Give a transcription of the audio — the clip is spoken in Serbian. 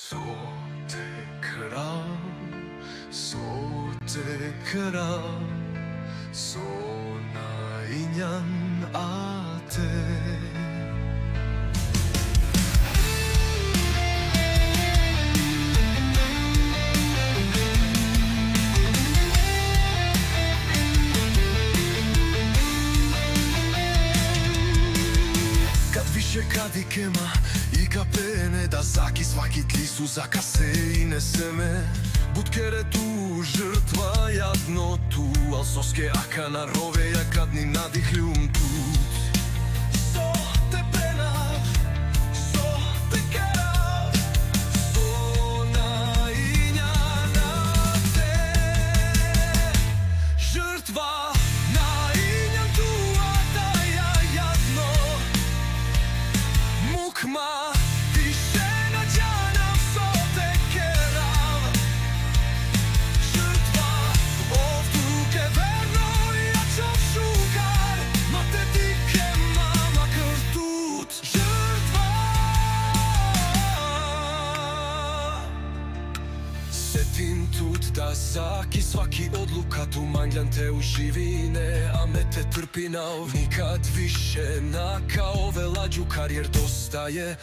So te kram, so te kram, so nainyan ate. Кади кема и капене да заки сваки тлису закасе и не семе буткерето жртва јадноту ал соске ака на рове ја кадни надихли умтут со те пенав со те керав со наињаната жртва Мукма тишена џанам со те керав жртва овтуке верно ја човшукар ма те дике мама кртут жртва сетим тут да заки сваки одлука тумањан те уживине а ме те трпинав никад више на као велаѓу кариер доста е